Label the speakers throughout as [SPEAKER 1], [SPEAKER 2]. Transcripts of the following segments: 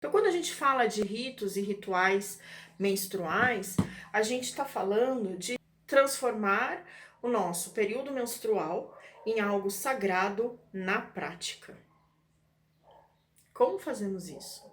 [SPEAKER 1] Então, quando a gente fala de ritos e rituais menstruais, a gente está falando de transformar o nosso período menstrual em algo sagrado na prática. Como fazemos isso?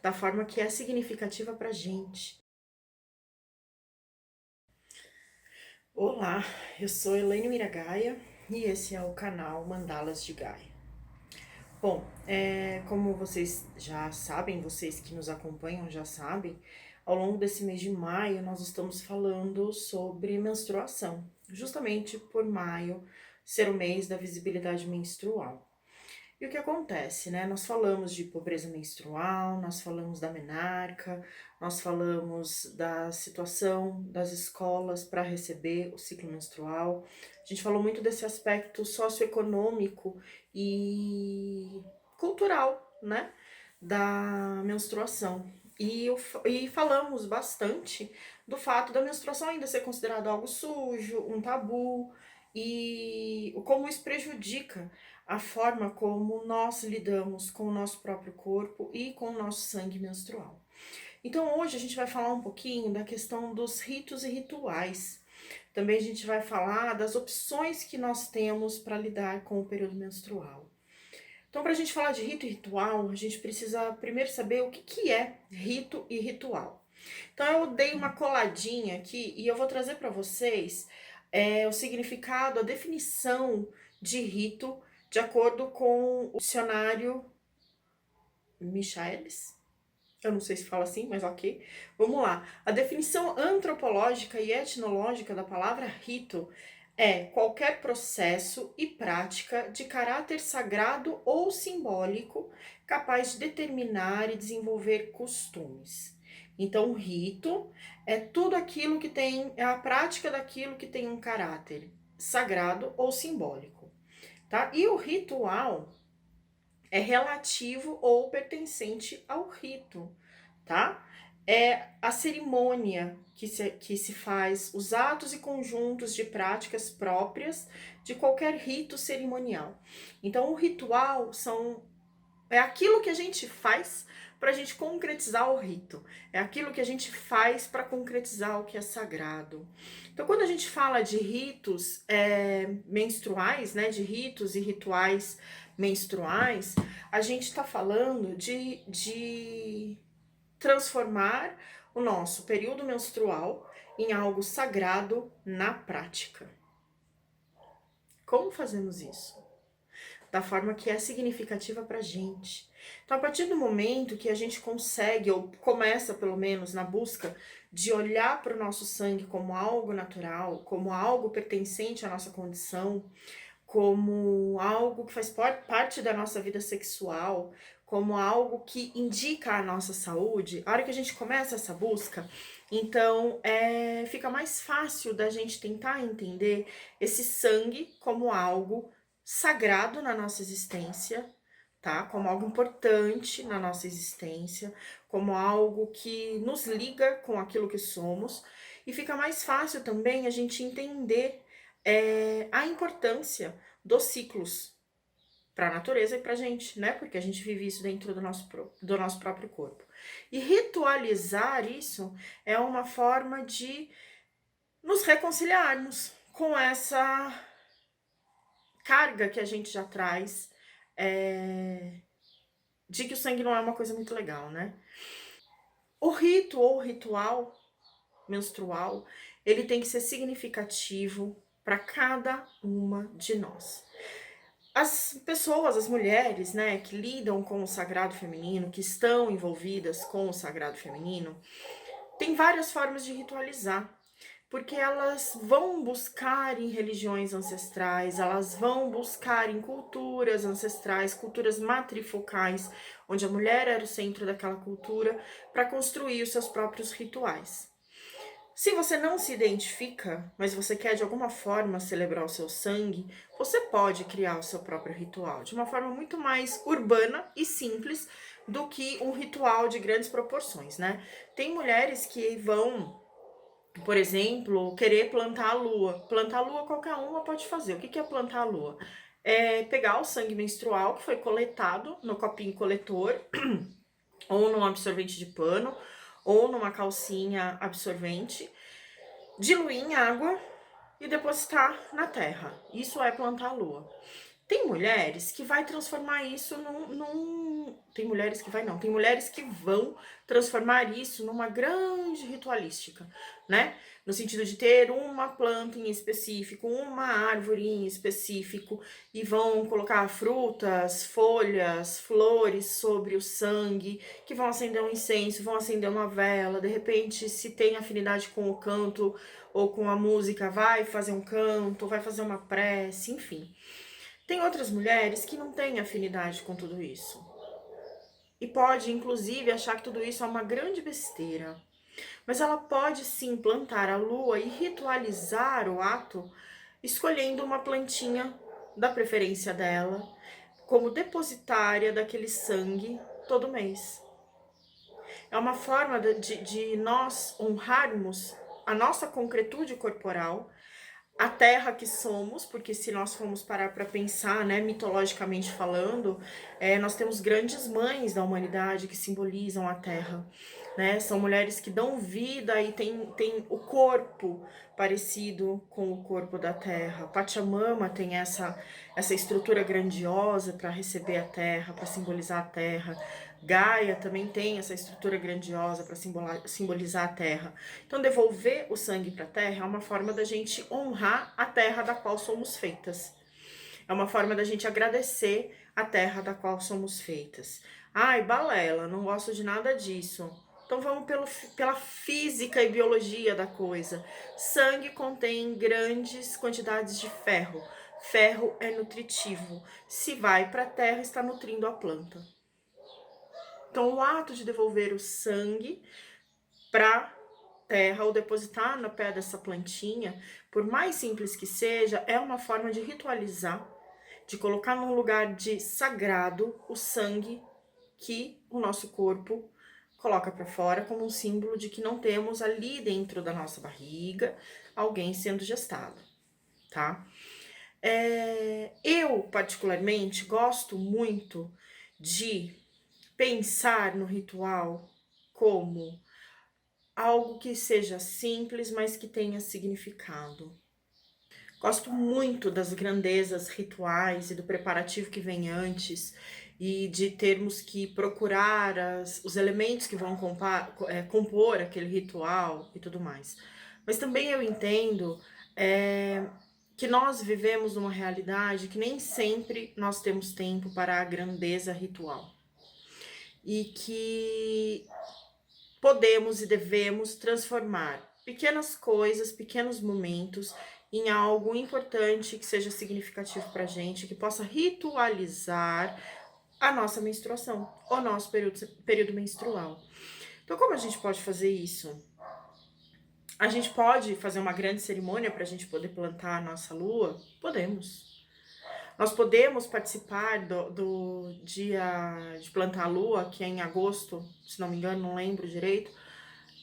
[SPEAKER 1] Da forma que é significativa para a gente. Olá, eu sou Elaine Miragaia e esse é o canal Mandalas de Gaia. Bom, como vocês já sabem, vocês que nos acompanham já sabem, ao longo desse mês de maio nós estamos falando sobre menstruação, justamente por maio ser o mês da visibilidade menstrual. E o que acontece, né? Nós falamos de pobreza menstrual, nós falamos da menarca, nós falamos da situação das escolas para receber o ciclo menstrual. A gente falou muito desse aspecto socioeconômico e cultural, né? Da menstruação. E falamos bastante do fato da menstruação ainda ser considerado algo sujo, um tabu, e como isso prejudica a forma como nós lidamos com o nosso próprio corpo e com o nosso sangue menstrual. Então hoje a gente vai falar um pouquinho da questão dos ritos e rituais. Também a gente vai falar das opções que nós temos para lidar com o período menstrual. Então, para a gente falar de rito e ritual, a gente precisa primeiro saber o que é rito e ritual. Então, eu dei uma coladinha aqui e eu vou trazer para vocês o significado, a definição de rito de acordo com o dicionário Michaelis. Eu não sei se fala assim, mas ok. Vamos lá. A definição antropológica e etnológica da palavra rito é qualquer processo e prática de caráter sagrado ou simbólico capaz de determinar e desenvolver costumes. Então, rito é tudo aquilo que tem, é a prática daquilo que tem um caráter sagrado ou simbólico, tá? E o ritual é relativo ou pertencente ao rito, tá? É a cerimônia que se faz, os atos e conjuntos de práticas próprias de qualquer rito cerimonial. Então, o ritual é aquilo que a gente faz para a gente concretizar o rito, é aquilo que a gente faz para concretizar o que é sagrado. Então, quando a gente fala de ritos menstruais, né, de ritos e rituais menstruais, a gente está falando de transformar o nosso período menstrual em algo sagrado na prática. Como fazemos isso? Da forma que é significativa para a gente. Então, a partir do momento que a gente consegue, ou começa pelo menos na busca de olhar para o nosso sangue como algo natural, como algo pertencente à nossa condição, como algo que faz parte da nossa vida sexual, como algo que indica a nossa saúde, a hora que a gente começa essa busca, então fica mais fácil da gente tentar entender esse sangue como algo sagrado na nossa existência, tá? Como algo importante na nossa existência, como algo que nos liga com aquilo que somos, e fica mais fácil também a gente entender a importância dos ciclos para a natureza e para a gente, né? Porque a gente vive isso dentro do nosso próprio corpo. E ritualizar isso é uma forma de nos reconciliarmos com essa carga que a gente já traz de que o sangue não é uma coisa muito legal, né? O rito ou ritual menstrual, ele tem que ser significativo para cada uma de nós. As pessoas, as mulheres, né, que lidam com o sagrado feminino, que estão envolvidas com o sagrado feminino, tem várias formas de ritualizar, porque elas vão buscar em religiões ancestrais, elas vão buscar em culturas ancestrais, culturas matrifocais, onde a mulher era o centro daquela cultura, para construir os seus próprios rituais. Se você não se identifica, mas você quer de alguma forma celebrar o seu sangue, você pode criar o seu próprio ritual de uma forma muito mais urbana e simples do que um ritual de grandes proporções, né? Tem mulheres que vão, por exemplo, querer plantar a lua. Plantar a lua qualquer uma pode fazer. O que é plantar a lua? É pegar o sangue menstrual que foi coletado no copinho coletor ou num absorvente de pano, ou numa calcinha absorvente, diluir em água e depositar na terra. Isso é plantar a lua. Tem mulheres que vai transformar isso Tem mulheres que vai, não. Tem mulheres que vão transformar isso numa grande ritualística, né? No sentido de ter uma planta em específico, uma árvore em específico, e vão colocar frutas, folhas, flores sobre o sangue, que vão acender um incenso, vão acender uma vela. De repente, se tem afinidade com o canto ou com a música, vai fazer um canto, vai fazer uma prece, enfim. Tem outras mulheres que não têm afinidade com tudo isso. E pode, inclusive, achar que tudo isso é uma grande besteira. Mas ela pode sim plantar a lua e ritualizar o ato, escolhendo uma plantinha da preferência dela, como depositária daquele sangue todo mês. É uma forma de nós honrarmos a nossa concretude corporal, a terra que somos, porque se nós formos parar para pensar, né, mitologicamente falando, nós temos grandes mães da humanidade que simbolizam a terra, né? São mulheres que dão vida e tem o corpo parecido com o corpo da terra. Pachamama tem essa estrutura grandiosa para receber a terra, para simbolizar a terra. Gaia também tem essa estrutura grandiosa para simbolizar a terra. Então, devolver o sangue para a terra é uma forma da gente honrar a terra da qual somos feitas. É uma forma da gente agradecer a terra da qual somos feitas. Ai, balela, não gosto de nada disso. Então vamos pela física e biologia da coisa. Sangue contém grandes quantidades de ferro. Ferro é nutritivo. Se vai para a terra, está nutrindo a planta. Então, o ato de devolver o sangue para terra ou depositar no pé dessa plantinha, por mais simples que seja, é uma forma de ritualizar, de colocar num lugar de sagrado o sangue que o nosso corpo coloca para fora como um símbolo de que não temos ali dentro da nossa barriga alguém sendo gestado, tá? Eu, particularmente, gosto muito de pensar no ritual como algo que seja simples, mas que tenha significado. Gosto muito das grandezas rituais e do preparativo que vem antes, e de termos que procurar os elementos que vão compor aquele ritual e tudo mais. Mas também eu entendo que nós vivemos numa realidade que nem sempre nós temos tempo para a grandeza ritual. E que podemos e devemos transformar pequenas coisas, pequenos momentos em algo importante que seja significativo para a gente, que possa ritualizar a nossa menstruação, o nosso período menstrual. Então, como a gente pode fazer isso? A gente pode fazer uma grande cerimônia para a gente poder plantar a nossa lua? Podemos. Nós podemos participar do dia de plantar a lua, que é em agosto, se não me engano, não lembro direito,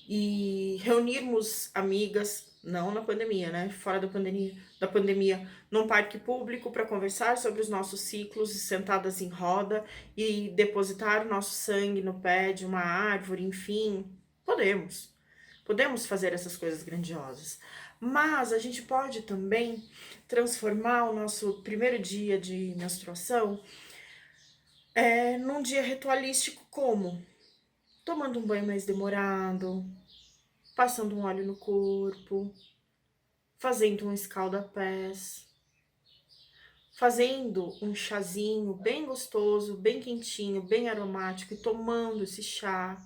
[SPEAKER 1] e reunirmos amigas, não na pandemia, né? Fora da pandemia, num parque público para conversar sobre os nossos ciclos, sentadas em roda e depositar o nosso sangue no pé de uma árvore, enfim. Podemos. Podemos fazer essas coisas grandiosas. Mas a gente pode também transformar o nosso primeiro dia de menstruação num dia ritualístico, como tomando um banho mais demorado, passando um óleo no corpo, fazendo um escalda-pés, fazendo um chazinho bem gostoso, bem quentinho, bem aromático e tomando esse chá,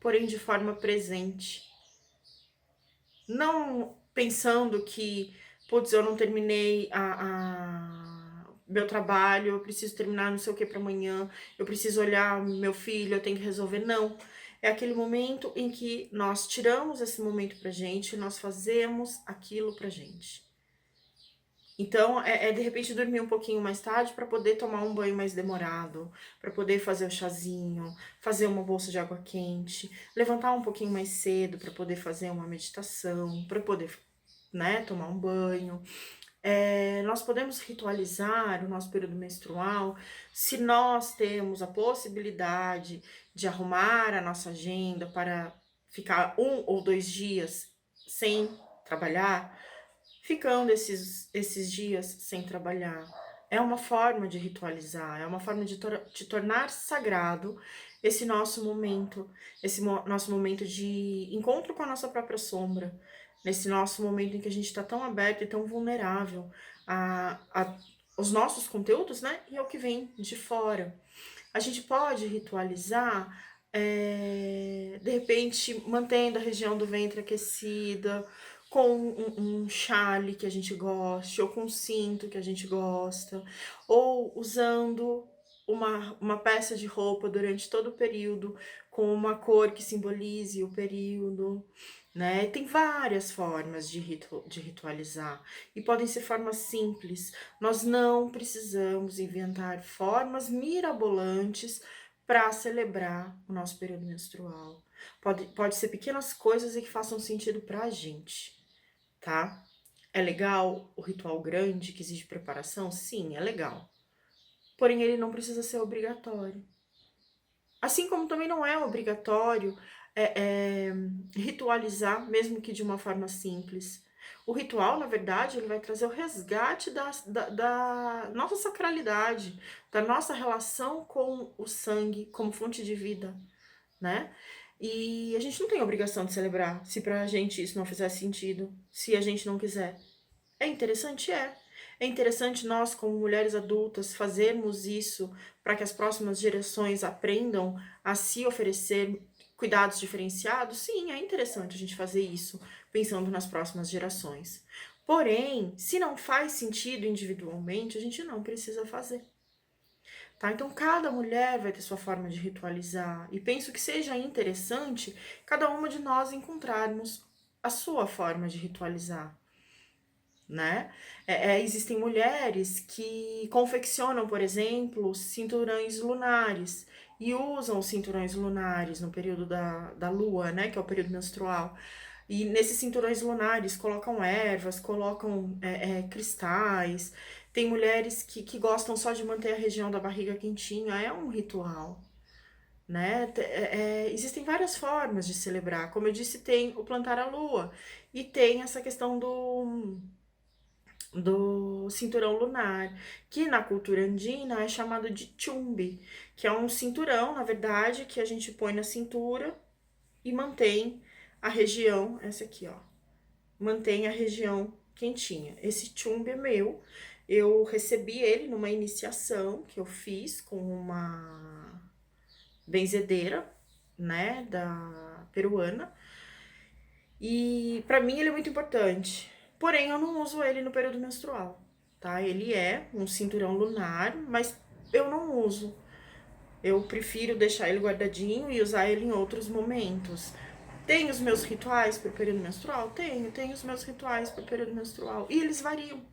[SPEAKER 1] porém de forma presente. Não pensando que, putz, eu não terminei meu trabalho, eu preciso terminar não sei o que para amanhã, eu preciso olhar meu filho, eu tenho que resolver. Não. É aquele momento em que nós tiramos esse momento pra gente, nós fazemos aquilo pra gente. Então, de repente dormir um pouquinho mais tarde para poder tomar um banho mais demorado, para poder fazer o chazinho, fazer uma bolsa de água quente, levantar um pouquinho mais cedo para poder fazer uma meditação, para poder, né, tomar um banho. Nós podemos ritualizar o nosso período menstrual se nós temos a possibilidade de arrumar a nossa agenda para ficar 1 ou 2 dias sem trabalhar, ficando esses dias sem trabalhar. É uma forma de ritualizar, é uma forma de tornar sagrado esse nosso momento, nosso momento de encontro com a nossa própria sombra, nesse nosso momento em que a gente está tão aberto e tão vulnerável a os nossos conteúdos, né? E ao que vem de fora. A gente pode ritualizar, de repente, mantendo a região do ventre aquecida, com um chale que a gente goste, ou com um cinto que a gente gosta, ou usando uma peça de roupa durante todo o período, com uma cor que simbolize o período, né? Tem várias formas de ritualizar, e podem ser formas simples. Nós não precisamos inventar formas mirabolantes para celebrar o nosso período menstrual. Pode ser pequenas coisas e que façam sentido para a gente, tá? É legal o ritual grande que exige preparação? Sim, é legal. Porém, ele não precisa ser obrigatório. Assim como também não é obrigatório ritualizar, mesmo que de uma forma simples. O ritual, na verdade, ele vai trazer o resgate da nossa sacralidade, da nossa relação com o sangue como fonte de vida, né? E a gente não tem obrigação de celebrar se pra gente isso não fizer sentido, se a gente não quiser. É interessante? É. É interessante nós, como mulheres adultas, fazermos isso para que as próximas gerações aprendam a se oferecer cuidados diferenciados? Sim, é interessante a gente fazer isso, pensando nas próximas gerações. Porém, se não faz sentido individualmente, a gente não precisa fazer. Tá? Então, cada mulher vai ter sua forma de ritualizar. E penso que seja interessante cada uma de nós encontrarmos a sua forma de ritualizar, né? Existem mulheres que confeccionam, por exemplo, cinturões lunares e usam os cinturões lunares no período da lua, né? Que é o período menstrual. E nesses cinturões lunares colocam ervas, colocam cristais. Tem mulheres que gostam só de manter a região da barriga quentinha, é um ritual, né? Existem várias formas de celebrar. Como eu disse, tem o plantar a lua e tem essa questão do cinturão lunar, que na cultura andina é chamado de chumbi, que é um cinturão, na verdade, que a gente põe na cintura e mantém a região, essa aqui, ó, mantém a região quentinha. Esse chumbi é meu, eu recebi ele numa iniciação que eu fiz com uma benzedeira, né, da peruana, e para mim ele é muito importante. Porém, eu não uso ele no período menstrual, tá? Ele é um cinturão lunar, mas eu não uso. Eu prefiro deixar ele guardadinho e usar ele em outros momentos. Tenho os meus rituais para o período menstrual? Tenho os meus rituais para o período menstrual. E eles variam.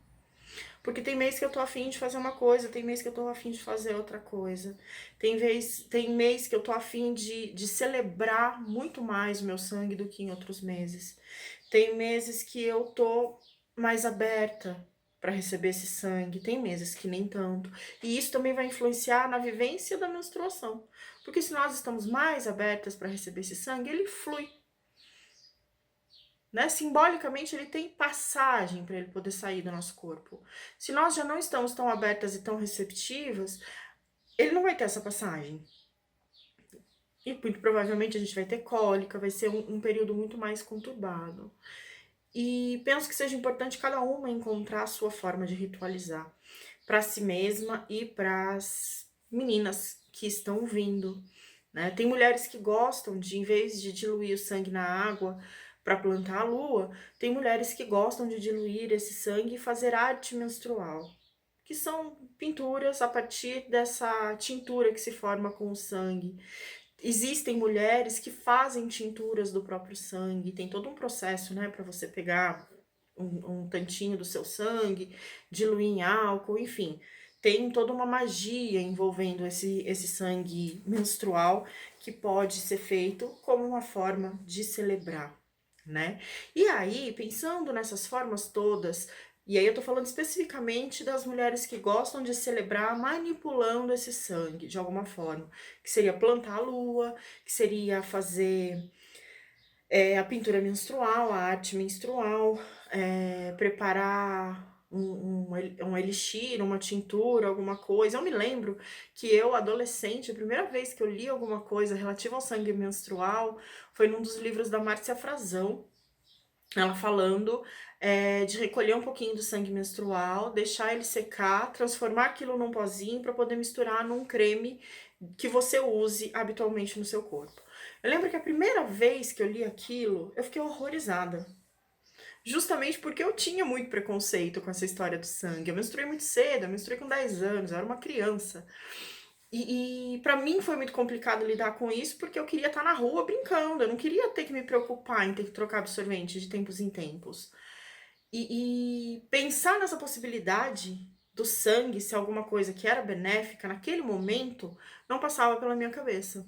[SPEAKER 1] Porque tem mês que eu tô afim de fazer uma coisa, tem mês que eu tô afim de fazer outra coisa. Tem mês que eu tô afim de celebrar muito mais o meu sangue do que em outros meses. Tem meses que eu tô mais aberta para receber esse sangue, tem meses que nem tanto. E isso também vai influenciar na vivência da menstruação. Porque se nós estamos mais abertas para receber esse sangue, ele flui, né? Simbolicamente, ele tem passagem para ele poder sair do nosso corpo. Se nós já não estamos tão abertas e tão receptivas, ele não vai ter essa passagem. E muito provavelmente a gente vai ter cólica, vai ser um período muito mais conturbado. E penso que seja importante cada uma encontrar a sua forma de ritualizar para si mesma e para as meninas que estão vindo, né? Tem mulheres que gostam de, em vez de diluir o sangue na água para plantar a lua, tem mulheres que gostam de diluir esse sangue e fazer arte menstrual, que são pinturas a partir dessa tintura que se forma com o sangue. Existem mulheres que fazem tinturas do próprio sangue, tem todo um processo, né, para você pegar um tantinho do seu sangue, diluir em álcool, enfim. Tem toda uma magia envolvendo esse sangue menstrual que pode ser feito como uma forma de celebrar, né? E aí, pensando nessas formas todas, E aí eu tô falando especificamente das mulheres que gostam de celebrar manipulando esse sangue de alguma forma, que seria plantar a lua, que seria fazer, a pintura menstrual, a arte menstrual, preparar um elixir, uma tintura, alguma coisa. Eu me lembro que eu, adolescente, a primeira vez que eu li alguma coisa relativa ao sangue menstrual foi num dos livros da Márcia Frazão, ela falando, de recolher um pouquinho do sangue menstrual, deixar ele secar, transformar aquilo num pozinho para poder misturar num creme que você use habitualmente no seu corpo. Eu lembro que a primeira vez que eu li aquilo, eu fiquei horrorizada. Justamente porque eu tinha muito preconceito com essa história do sangue. Eu menstruei muito cedo, eu menstruei com 10 anos, eu era uma criança. E para mim foi muito complicado lidar com isso, porque eu queria estar na rua brincando, eu não queria ter que me preocupar em ter que trocar absorvente de tempos em tempos. E pensar nessa possibilidade do sangue ser alguma coisa que era benéfica naquele momento, não passava pela minha cabeça.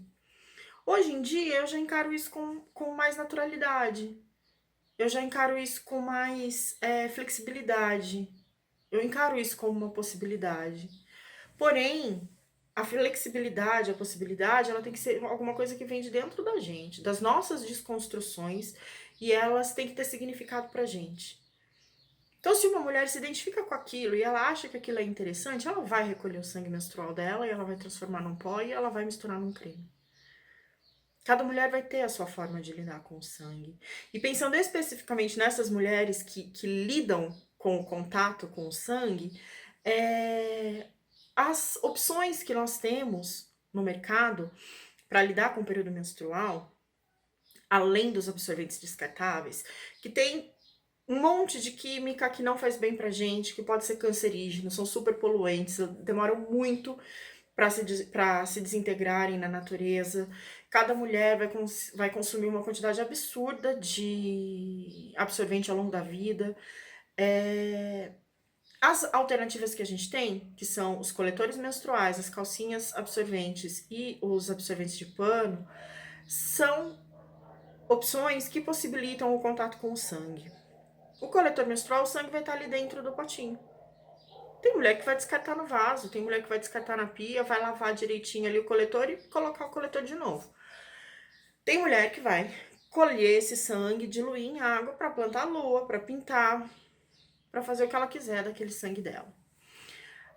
[SPEAKER 1] Hoje em dia eu já encaro isso com mais naturalidade, eu já encaro isso com mais flexibilidade, eu encaro isso como uma possibilidade. Porém, a flexibilidade, a possibilidade, ela tem que ser alguma coisa que vem de dentro da gente, das nossas desconstruções, e elas têm que ter significado pra gente. Então, se uma mulher se identifica com aquilo e ela acha que aquilo é interessante, ela vai recolher o sangue menstrual dela e ela vai transformar num pó e ela vai misturar num creme. Cada mulher vai ter a sua forma de lidar com o sangue. E pensando especificamente nessas mulheres que lidam com o contato com o sangue, as opções que nós temos no mercado para lidar com o período menstrual, além dos absorventes descartáveis, que tem um monte de química que não faz bem pra gente, que pode ser cancerígeno, são super poluentes, demoram muito para se desintegrarem na natureza. Cada mulher vai consumir uma quantidade absurda de absorvente ao longo da vida. As alternativas que a gente tem, que são os coletores menstruais, as calcinhas absorventes e os absorventes de pano, são opções que possibilitam o contato com o sangue. O coletor menstrual, o sangue vai estar ali dentro do potinho. Tem mulher que vai descartar no vaso, tem mulher que vai descartar na pia, vai lavar direitinho ali o coletor e colocar o coletor de novo. Tem mulher que vai colher esse sangue, diluir em água para plantar a lua, para pintar, para fazer o que ela quiser daquele sangue dela.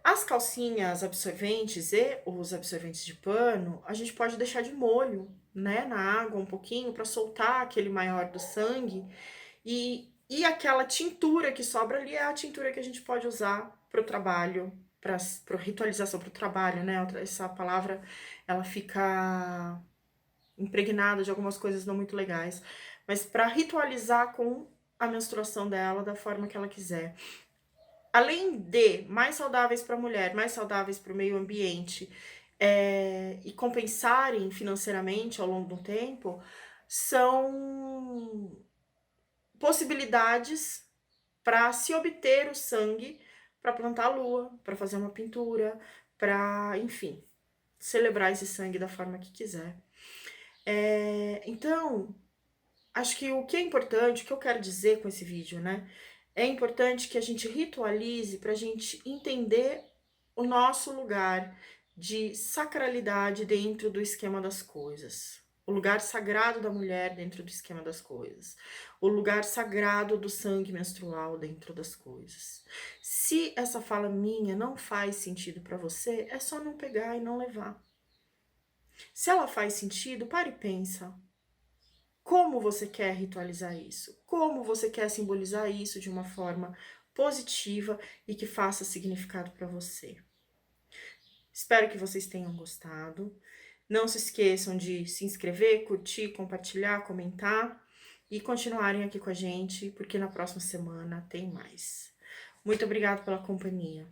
[SPEAKER 1] As calcinhas absorventes e os absorventes de pano, a gente pode deixar de molho, né, na água um pouquinho para soltar aquele maior do sangue e aquela tintura que sobra ali é a tintura que a gente pode usar para o trabalho, para ritualização para o trabalho, né? Essa palavra ela fica impregnada de algumas coisas não muito legais, mas para ritualizar com a menstruação dela da forma que ela quiser. Além de mais saudáveis para a mulher, mais saudáveis para o meio ambiente, e compensarem financeiramente ao longo do tempo, são possibilidades para se obter o sangue para plantar a lua, para fazer uma pintura, para, enfim, celebrar esse sangue da forma que quiser. Então, acho que o que é importante, o que eu quero dizer com esse vídeo, né? É importante que a gente ritualize para a gente entender o nosso lugar de sacralidade dentro do esquema das coisas. O lugar sagrado da mulher dentro do esquema das coisas. O lugar sagrado do sangue menstrual dentro das coisas. Se essa fala minha não faz sentido para você, é só não pegar e não levar. Se ela faz sentido, pare e pensa. Como você quer ritualizar isso? Como você quer simbolizar isso de uma forma positiva e que faça significado para você? Espero que vocês tenham gostado. Não se esqueçam de se inscrever, curtir, compartilhar, comentar e continuarem aqui com a gente, porque na próxima semana tem mais. Muito obrigada pela companhia.